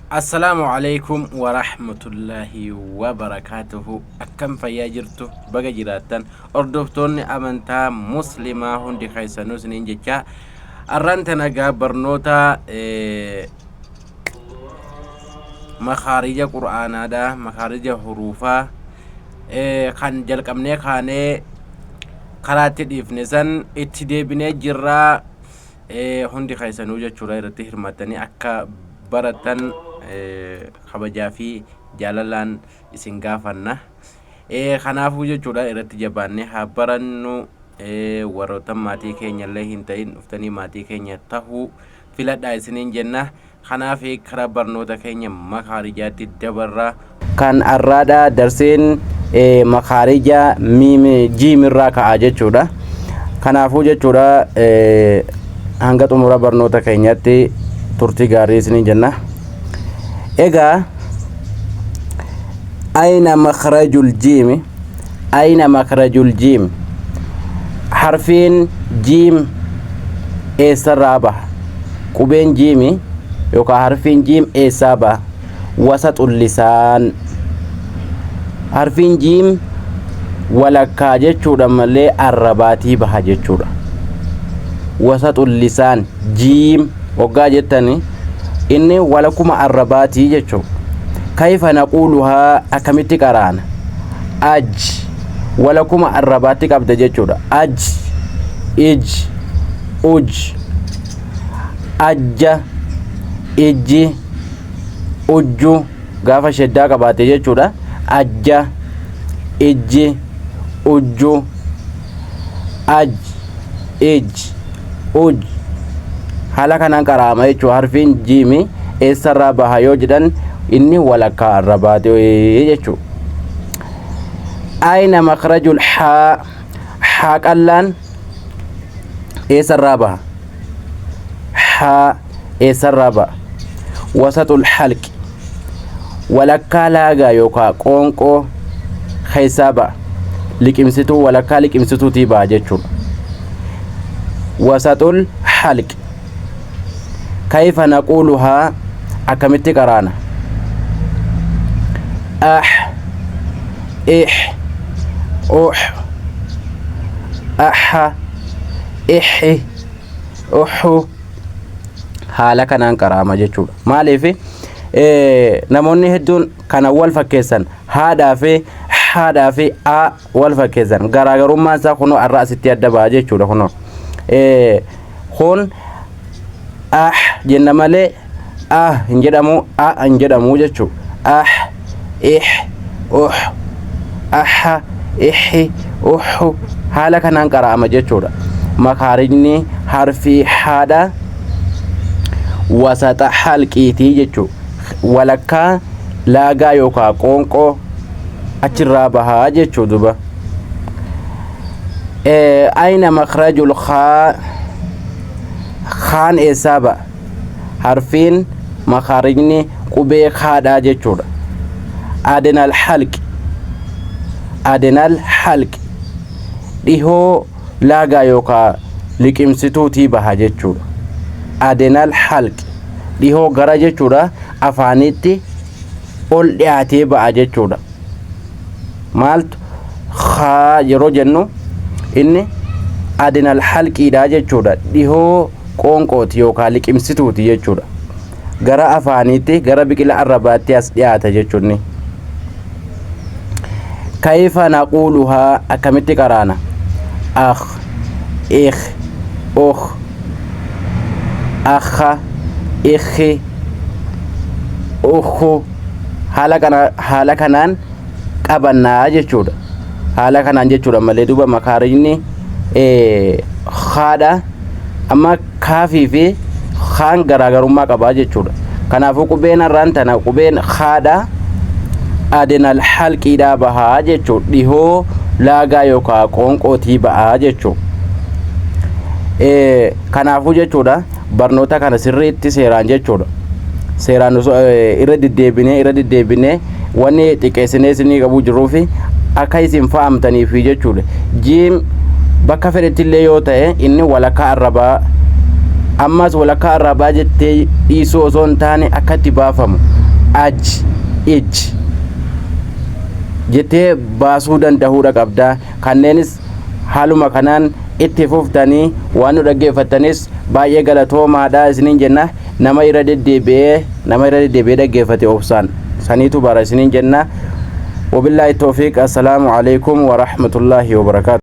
السلام عليكم ورحمة الله وبركاته. أكم فياجرتو بقى جراتن أردفتوني أمنتا مسلمة هندي خيسانو سنين جيكا أرانتنا برنوتا مخارج قرآن دا مخارج حروفا خان جلق أمني خاني قراتي ديفنسان اتدي بني جرا هندي خيسانو جا چورا رتي هرمتاني أكا براتن kabajaa fi jaalalaan isin gaafanna kanaafuu jechuudha irratti jabaannee haa barannu warroota maatii keenya illee hin ta'in dhuftanii maatii keenya tahuu filadhaa isiniin jenna. kanaaf karaa barnoota keenya makaarijaatti dabarra kan arraadha darseen makaarija jiimirraa ka'aa jechuudha. kanaafuu jechuudha hanga xumura barnoota keenyatti turtii gaarii isiniin jenna. إيجا أين مخرج الجيم؟ أين مخرج الجيم؟ حرفين جيم إسرابة كوبين جيمي يوكا حرفين جيم إسابة وسط اللسان حرفين جيم ولا كاجتشورا ملي الرباتي بهاجتشورا وسط اللسان جيم وقاجتني إني ولكم الرباتي جتشو كيف نقولها أكمتي قران أج ولكم الرباتي قبض جتشو أج إج أج أج إج أجو غافة شدا قباتي جتشو أج إج أجو أج إج أج haala kanaan qaraama jechuun harfiin jiimi eessarraa baha yoo jedhan inni walakkaa arrabaatee jechuudha. Ayna makrajul haa qallaan eessarraa baha haa eessarraa baha wasatul halqi walakkaa laagaa yookaan qoonqoo keessaa baha liqimsituu walakkaa liqimsituutii baha jechuudha. wasatul halqi كيف نقولها أكمتي قرانا أح إح أح أح إح أح حالا كان قراما جيتشو مالي في نموني هدون كان أول فكيسان هذا في أ والفكيسان غراغرو ما ساخنو الرأس تيادبا جيتشو لخنو خون jenna malee hin jedhamu jechuudha. Ih ih haala kanaan qaraama jechuudha. makaarijni harfii haadha wasata halqiitii jechuudha. walakkaa laagaa yookaan qoonqoo achirraa bahaa jechuudha duba. ayna makrajul خان إسابة حرفين مخارجني قبي خادا جتشورا أدنى الحلق ديهو لاغا يوكا لكمستو تيبها جتشورا أدنى الحلق ديهو غرا جتشورا أفانيتي أول دياتي بها جتشورا مالت خا يرو جنو إني أدنى الحلق إدا جتشورا ديهو qoonqooti yookaan liqimsituuti jechuudha. gara afaaniitti gara biqila arrabaatti as dhiyaata jechuudha. kayfa naquuluhaa akkamitti qaraana akh ikh ukh akha ikhi ukhu haala kanaan qabannaa jechuudha. haala kanaan jechuudha malee duba makaarijni haadha amma kaafii fi khaan garaagarummaa qabaa jechuudha. kanaafuu qubeen arraan tana qubeen haadha adenal halqiidhaa bahaa jechuudha. dhihoo laagaa yookaan qoonqootii bahaa jechuudha. kanaafuu jechuudha barnoota kana sirriitti seeraan jechuudha. seeraan irra deddeebinee wanni xiqqeessinee isinii qabuu jiruufi akka isin fahamtaniif jechuudha. jiim bakka fedhetti illee yoo ta'e inni walakkaa arrabaa ammas walakkaa irraa baajettee dhiisuu osoo hin taane akkatti baafamu ij jettee baasuu danda'uudha qabda. Kanneenis haaluma kanaan itti fuftanii waan nu dhaggeeffattanis baay'ee galatoomaadha isiniin jenna. Nama irra deddeebi'ee dhaggeeffate obsaan saniitu bara isiniin jenna. وبالله التوفيق. السلام عليكم ورحمة الله وبركاته.